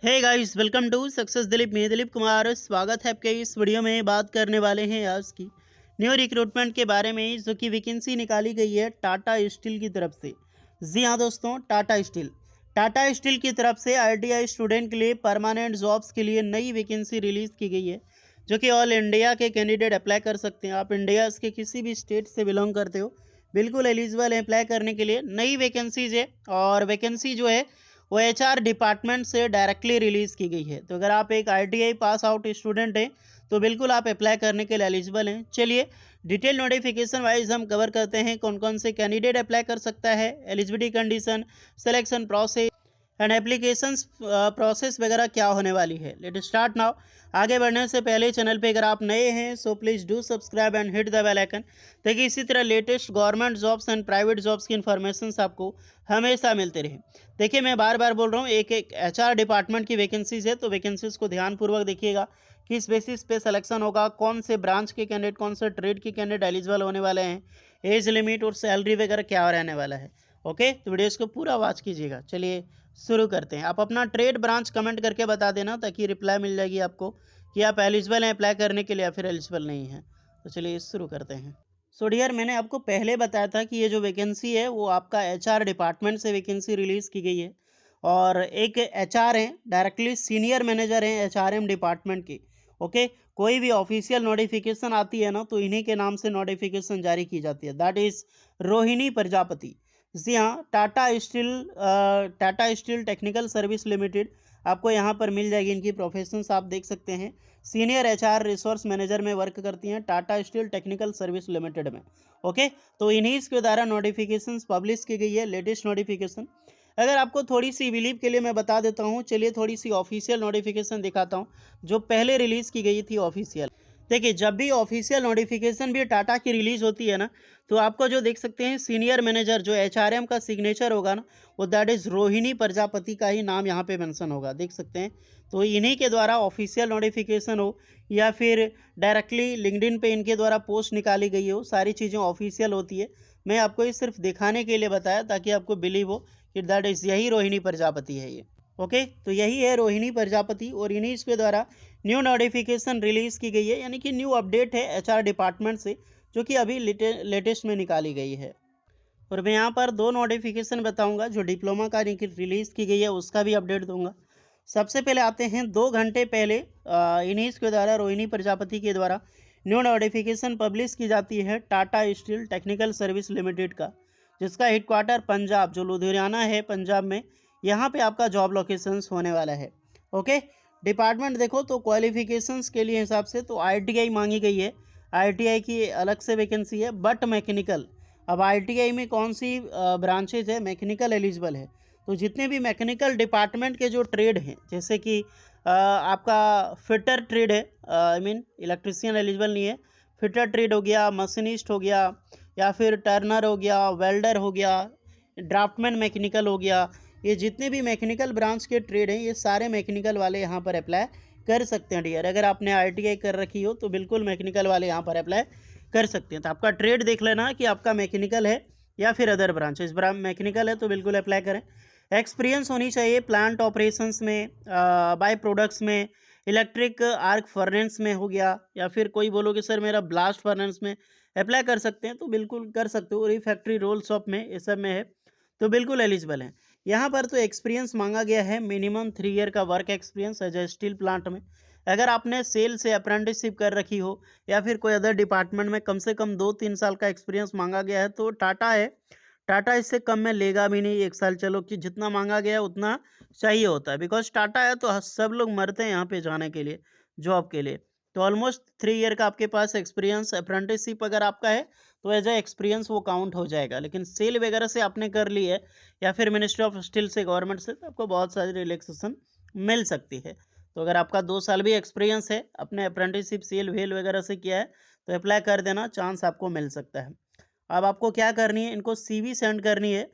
Hey guys, welcome to success Dilip. मैं दिलीप कुमार, स्वागत है आपके इस वीडियो में। बात करने वाले हैं आज की न्यू रिक्रूटमेंट के बारे में, जो कि वैकेंसी निकाली गई है टाटा स्टील की तरफ से। जी हाँ दोस्तों, टाटा स्टील की तरफ से आईटीआई स्टूडेंट के लिए परमानेंट जॉब्स के लिए नई वैकेंसी रिलीज़ की गई है, जो कि ऑल इंडिया के कैंडिडेट अप्लाई कर सकते हैं। आप इंडिया के किसी भी स्टेट से बिलोंग करते हो, बिल्कुल एलिजिबल है अप्लाई करने के लिए। नई वैकेंसीज है और वैकेंसी जो है वो एचआर डिपार्टमेंट से डायरेक्टली रिलीज़ की गई है। तो अगर आप एक आईटीआई पास आउट स्टूडेंट हैं तो बिल्कुल आप अप्लाई करने के लिए एलिजिबल हैं। चलिए डिटेल नोटिफिकेशन वाइज हम कवर करते हैं कौन कौन से कैंडिडेट अप्लाई कर सकता है, eligibility condition, selection process and applications process वगैरह क्या होने वाली है। Let start now. आगे बढ़ने से पहले चैनल पे अगर आप नए हैं so please do subscribe and hit the bell icon, ताकि इसी तरह latest government jobs and private jobs की इन्फॉर्मेशन आपको हमेशा मिलते रहे। देखिए मैं बार बार बोल रहा हूँ, एक एक एचआर डिपार्टमेंट की वैकेंसीज है, तो वैकेंसीज को ध्यानपूर्वक देखिएगा। किस बेसिस पे सिलेक्शन होगा, कौन से ब्रांच के कैंडिडेट, कौन से ट्रेड के कैंडिडेट एलिजिबल होने वाले हैं, एज लिमिट और सैलरी वगैरह क्या रहने वाला है। ओके, तो वीडियोस को पूरा वॉच कीजिएगा। चलिए शुरू करते हैं। आप अपना ट्रेड ब्रांच कमेंट करके बता देना, ताकि रिप्लाई मिल जाएगी आपको कि आप एलिजिबल हैं अप्लाई करने के लिए या फिर एलिजिबल नहीं हैं। तो चलिए शुरू करते हैं। सो डियर, मैंने आपको पहले बताया था कि ये जो वैकेंसी है वो आपका एचआर डिपार्टमेंट से वैकेंसी रिलीज़ की गई है, और एक एचआर हैं, डायरेक्टली सीनियर मैनेजर हैं एचआरएम डिपार्टमेंट के। ओके, कोई भी ऑफिशियल नोटिफिकेशन आती है ना, तो इन्हीं के नाम से नोटिफिकेशन जारी की जाती है, दैट इज़ रोहिणी प्रजापति। जी हाँ, Tata steel technical service limited आपको यहाँ पर मिल जाएगी। इनकी प्रोफेशंस आप देख सकते हैं, सीनियर एचआर रिसोर्स मैनेजर में वर्क करती हैं Tata steel technical service limited में। ओके, तो इन्हीं के द्वारा नोटिफिकेशंस पब्लिश की गई है, लेटेस्ट नोटिफिकेशन। अगर आपको थोड़ी सी बिलीव के लिए मैं बता देता हूँ, चलिए थोड़ी सी ऑफिशियल नोटिफिकेशन दिखाता हूँ जो पहले रिलीज़ की गई थी ऑफिशियल। देखिए, जब भी ऑफिशियल नोटिफिकेशन भी टाटा की रिलीज़ होती है ना, तो आपको जो देख सकते हैं सीनियर मैनेजर जो एचआरएम का सिग्नेचर होगा ना, वो दैट इज़ रोहिणी प्रजापति का ही नाम यहाँ पे मेंशन होगा, देख सकते हैं। तो इन्हीं के द्वारा ऑफिशियल नोटिफिकेशन हो या फिर डायरेक्टली लिंक्डइन पे इनके द्वारा पोस्ट निकाली गई हो, सारी चीज़ें ऑफिशियल होती है। मैं आपको ये सिर्फ दिखाने के लिए बताया, ताकि आपको बिलीव हो कि दैट इज़ यही रोहिणी प्रजापति है ये। ओके, तो यही है रोहिणी प्रजापति, और इन्हीं इसके द्वारा न्यू नोटिफिकेशन रिलीज़ की गई है, यानी कि न्यू अपडेट है एचआर डिपार्टमेंट से, जो कि अभी लेटेस्ट में निकाली गई है। और मैं यहाँ पर दो नोटिफिकेशन बताऊंगा, जो डिप्लोमा का रिलीज़ की गई है उसका भी अपडेट दूंगा। सबसे पहले आते हैं 2 घंटे पहले इन्हीं के द्वारा रोहिणी प्रजापति के द्वारा न्यू नोटिफिकेशन पब्लिश की जाती है Tata steel technical service limited का, जिसका हेडक्वार्टर पंजाब, जो लुधियाना है पंजाब में, यहाँ पे आपका जॉब लोकेशंस होने वाला है। ओके, डिपार्टमेंट देखो तो क्वालिफिकेशंस के लिए हिसाब से तो आईटीआई मांगी गई है। आईटीआई की अलग से वैकेंसी है, बट मैकेनिकल। अब आईटीआई में कौन सी ब्रांचेज है, मैकेनिकल एलिजिबल है। तो जितने भी मैकेनिकल डिपार्टमेंट के जो ट्रेड हैं, जैसे कि आपका फिटर ट्रेड है, आई मीन इलेक्ट्रिशियन एलिजिबल नहीं है, फिटर ट्रेड हो गया, मशीनिस्ट हो गया, या फिर टर्नर हो गया, वेल्डर हो गया, ड्राफ्टमैन मैकेनिकल हो गया, ये जितने भी मैकेनिकल ब्रांच के ट्रेड हैं, ये सारे मैकेनिकल वाले यहाँ पर अप्लाई कर सकते हैं डियर। अगर आपने आईटीआई कर रखी हो तो बिल्कुल मैकेनिकल वाले यहाँ पर अप्लाई कर सकते हैं। तो आपका ट्रेड देख लेना कि आपका मैकेनिकल है या फिर अदर ब्रांच। इस ब्रांच मैकेनिकल है तो बिल्कुल अप्लाई करें। एक्सपीरियंस होनी चाहिए प्लांट ऑपरेशंस में, बाय प्रोडक्ट्स में, इलेक्ट्रिक आर्क फर्नेस में हो गया, या फिर कोई बोलोगे सर मेरा ब्लास्ट फर्नेस में अप्लाई कर सकते हैं, तो बिल्कुल कर सकते हो। रिफैक्ट्री रोल शॉप में, ये सब में है तो बिल्कुल एलिजिबल है। यहाँ पर तो एक्सपीरियंस मांगा गया है, मिनिमम 3 ईयर का work experience as a steel plant में। अगर आपने सेल से अप्रेंटिसशिप कर रखी हो या फिर कोई अदर डिपार्टमेंट में कम से कम 2-3 साल का एक्सपीरियंस मांगा गया है, तो टाटा है, टाटा इससे कम में लेगा भी नहीं। 1 साल चलो कि जितना मांगा गया है उतना चाहिए होता है, बिकॉज टाटा है तो सब लोग मरते हैं यहाँ पे जाने के लिए, जॉब के लिए। तो ऑलमोस्ट 3 ईयर का आपके पास एक्सपीरियंस, अप्रेंटिसशिप अगर आपका है तो एज ए एक्सपीरियंस वो काउंट हो जाएगा। लेकिन सेल वगैरह से आपने कर ली है या फिर मिनिस्ट्री ऑफ स्टील से, गवर्नमेंट से, तो आपको बहुत सारी रिलैक्सेशन मिल सकती है। तो अगर आपका 2 साल भी एक्सपीरियंस है, अपने अप्रेंटिसशिप सेल वेल वगैरह से किया है, तो अप्लाई कर देना, चांस आपको मिल सकता है। अब आपको क्या करनी है, इनको सीवी सेंड करनी है।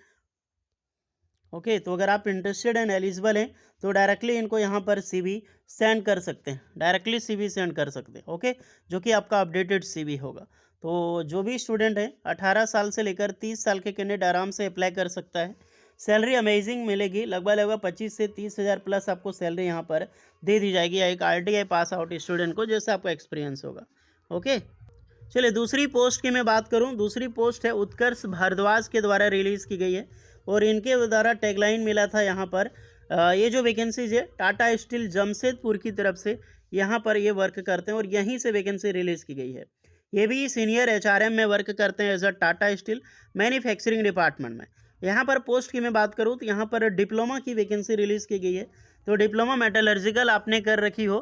ओके, तो अगर आप इंटरेस्टेड एंड एलिजिबल हैं तो डायरेक्टली इनको यहाँ पर सीवी सेंड कर सकते हैं, डायरेक्टली सीवी सेंड कर सकते हैं। ओके, जो कि आपका अपडेटेड सीवी होगा। तो जो भी स्टूडेंट है 18 साल से लेकर 30 साल के कैंडिडेट आराम से अप्लाई कर सकता है। सैलरी अमेजिंग मिलेगी, लगभग 25 से 30,000 प्लस आपको सैलरी यहाँ पर दे दी जाएगी एक आईटीआई पास आउट स्टूडेंट को, जैसे आपको एक्सपीरियंस होगा। ओके, चलिए दूसरी पोस्ट की मैं बात करूं। दूसरी पोस्ट है उत्कर्ष भारद्वाज के द्वारा रिलीज़ की गई है और इनके द्वारा टैगलाइन मिला था यहाँ पर। ये जो वैकेंसीज है टाटा स्टील जमशेदपुर की तरफ से यहाँ पर ये वर्क करते हैं और यहीं से वैकेंसी रिलीज़ की गई है। ये भी सीनियर एचआरएम में वर्क करते हैं as a Tata steel manufacturing department में। यहाँ पर पोस्ट की मैं बात करूँ तो यहाँ पर डिप्लोमा की वैकेंसी रिलीज़ की गई है। तो डिप्लोमा मेटलर्जिकल आपने कर रखी हो,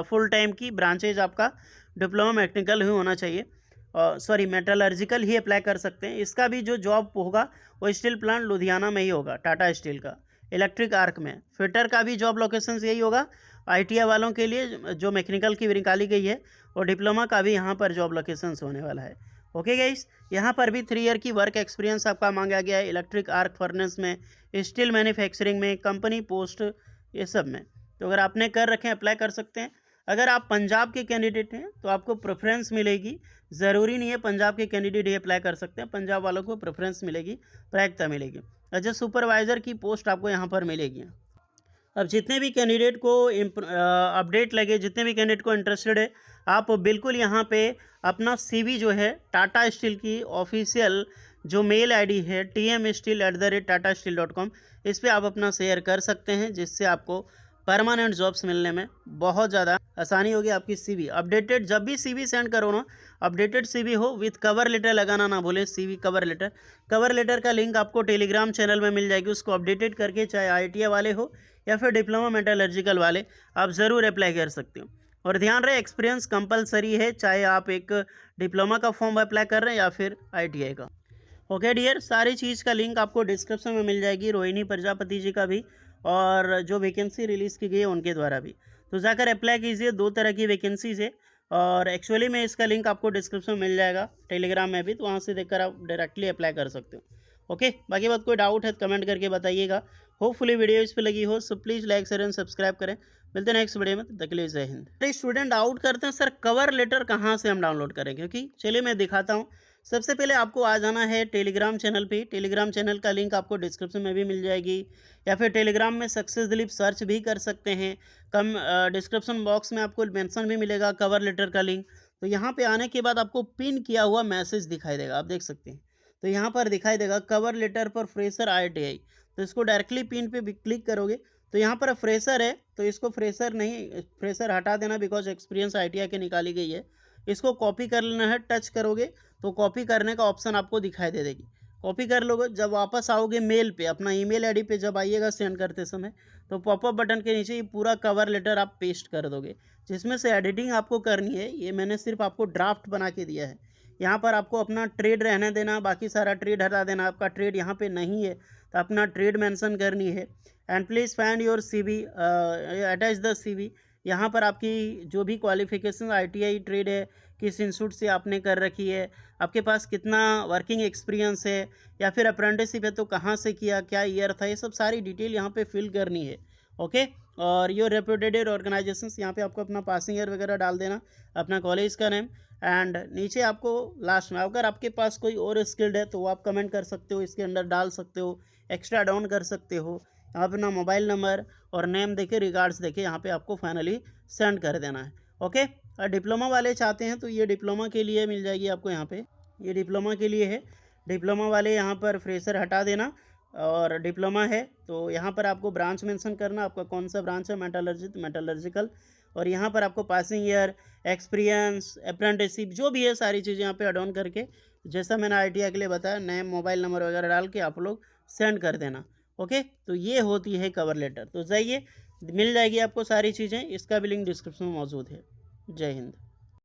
फुल टाइम की ब्रांचेज आपका डिप्लोमा मैकेनिकल ही होना चाहिए, सॉरी मेटलर्जिकल ही अप्लाई कर सकते हैं। इसका भी जो जॉब होगा वो स्टील प्लांट लुधियाना में ही होगा, टाटा स्टील का इलेक्ट्रिक आर्क में। फिटर का भी जॉब लोकेशन यही होगा आईटीआई वालों के लिए जो मैकेनिकल की निकाली गई है, और डिप्लोमा का भी यहाँ पर जॉब लोकेशन होने वाला है। ओके गाइस, यहाँ पर भी 3 ईयर की वर्क एक्सपीरियंस आपका मांगा गया है इलेक्ट्रिक आर्क फर्नेस में, स्टील मैन्युफैक्चरिंग में, कंपनी पोस्ट, ये सब में। तो अगर आपने कर रखे हैं अप्लाई कर सकते हैं। अगर आप पंजाब के कैंडिडेट हैं तो आपको प्रेफरेंस मिलेगी, ज़रूरी नहीं है पंजाब के कैंडिडेट ही अप्लाई कर सकते हैं, पंजाब वालों को प्रेफरेंस मिलेगी, प्रायिकता मिलेगी। एज ए सुपरवाइज़र की पोस्ट आपको यहाँ पर मिलेगी। अब जितने भी कैंडिडेट को अपडेट लगे, जितने भी कैंडिडेट को इंटरेस्टेड है, आप बिल्कुल यहाँ पे अपना सीवी जो है टाटा स्टील की ऑफिशियल जो मेल आईडी है tmsteel@tatasteel.com, इस पर आप अपना शेयर कर सकते हैं, जिससे आपको परमानेंट जॉब्स मिलने में बहुत ज़्यादा आसानी होगी। आपकी सीवी अपडेटेड, जब भी सीवी सेंड करो ना, अपडेटेड सीवी हो विथ कवर लेटर लगाना ना भूलें। सीवी कवर लेटर का लिंक आपको टेलीग्राम चैनल में मिल जाएगी, उसको अपडेटेड करके चाहे आईटीआई वाले हो या फिर डिप्लोमा मेटलर्जिकल वाले, आप ज़रूर अप्लाई कर सकते हो। और ध्यान रहे एक्सपीरियंस कंपलसरी है, चाहे आप एक डिप्लोमा का फॉर्म अप्लाई कर रहे हैं या फिर आईटीआई का। ओके डियर, सारी चीज़ का लिंक आपको डिस्क्रिप्शन में मिल जाएगी, रोहिणी प्रजापति जी का भी और जो वैकेंसी रिलीज़ की गई है उनके द्वारा भी। तो जाकर अप्लाई कीजिए, 2 तरह की वैकेंसीज है और एक्चुअली में इसका लिंक आपको डिस्क्रिप्शन में मिल जाएगा टेलीग्राम में भी, तो वहाँ से देखकर आप डायरेक्टली अप्लाई कर सकते हो। ओके, बाकी बात कोई डाउट है तो कमेंट करके बताइएगा। होपफुली वीडियो इस पर लगी हो, so please like share and subscribe करें। मिलते हैं नेक्स्ट वीडियो में, तब तक के लिए जय हिंद। स्टूडेंट डाउट करते हैं सर कवर लेटर कहाँ से हम डाउनलोड करें, क्योंकि चलिए मैं दिखाता हूँ। सबसे पहले आपको आ जाना है टेलीग्राम चैनल पे। टेलीग्राम चैनल का लिंक आपको डिस्क्रिप्शन में भी मिल जाएगी, या फिर टेलीग्राम में सक्सेस दिलीप सर्च भी कर सकते हैं। डिस्क्रिप्शन बॉक्स में आपको मेंशन भी मिलेगा कवर लेटर का लिंक। तो यहाँ पे आने के बाद आपको पिन किया हुआ मैसेज दिखाई देगा, आप देख सकते हैं। तो यहाँ पर दिखाई देगा कवर लेटर पर फ्रेशर आईटीआई, तो इसको डायरेक्टली पिन पे भी क्लिक करोगे तो यहाँ पर फ्रेशर है, तो इसको फ्रेशर हटा देना, बिकॉज एक्सपीरियंस आईटीआई की निकाली गई है। इसको कॉपी कर लेना है, टच करोगे तो कॉपी करने का ऑप्शन आपको दिखाई दे देगी। कॉपी कर लोगे, जब वापस आओगे मेल पे, अपना ईमेल आईडी पे जब आइएगा सेंड करते समय, तो पॉपअप बटन के नीचे ये पूरा कवर लेटर आप पेस्ट कर दोगे, जिसमें से एडिटिंग आपको करनी है। ये मैंने सिर्फ आपको ड्राफ्ट बना के दिया है। यहाँ पर आपको अपना ट्रेड रहने देना, बाकी सारा ट्रेड हटा देना। आपका ट्रेड यहाँ पे नहीं है तो अपना ट्रेड मेंशन करनी है। And please find your CV, attach the CV. यहाँ पर आपकी जो भी क्वालिफिकेशन आईटीआई ट्रेड है, किस इंस्टीट्यूट से आपने कर रखी है, आपके पास कितना वर्किंग एक्सपीरियंस है, या फिर अप्रेंटिसशिप है तो कहाँ से किया, क्या ईयर था, ये सब सारी डिटेल यहाँ पे फिल करनी है। ओके, और योर रेप्यूटेड ऑर्गेनाइजेशंस, यहाँ पे आपको अपना पासिंग ईयर वगैरह डाल देना, अपना कॉलेज का नेम। एंड नीचे आपको लास्ट में, अगर आपके पास कोई और स्किल्ड है तो वो आप कमेंट कर सकते हो, इसके अंदर डाल सकते हो, एक्स्ट्रा डाउन कर सकते हो। यहाँ पे अपना मोबाइल नंबर और नेम देके, रिगार्ड्स देके यहाँ पे आपको फाइनली सेंड कर देना है। ओके, और डिप्लोमा वाले चाहते हैं तो ये डिप्लोमा के लिए मिल जाएगी आपको, यहाँ पे ये डिप्लोमा के लिए है। डिप्लोमा वाले यहाँ पर फ्रेशर हटा देना, और डिप्लोमा है तो यहाँ पर आपको ब्रांच मेंशन करना, आपका कौन सा ब्रांच है, मेटलर्जिकल। और यहाँ पर आपको पासिंग ईयर, एक्सपीरियंस, अप्रेंटिसशिप, जो भी है सारी चीज़ें यहाँ पे एड ऑन करके, जैसा मैंने आईटीआई के लिए बताया, नेम, मोबाइल नंबर वगैरह डाल के आप लोग सेंड कर देना। ओके, तो ये होती है कवर लेटर। तो जाइए, मिल जाएगी आपको सारी चीज़ें, इसका भी लिंक डिस्क्रिप्शन में मौजूद है। जय हिंद।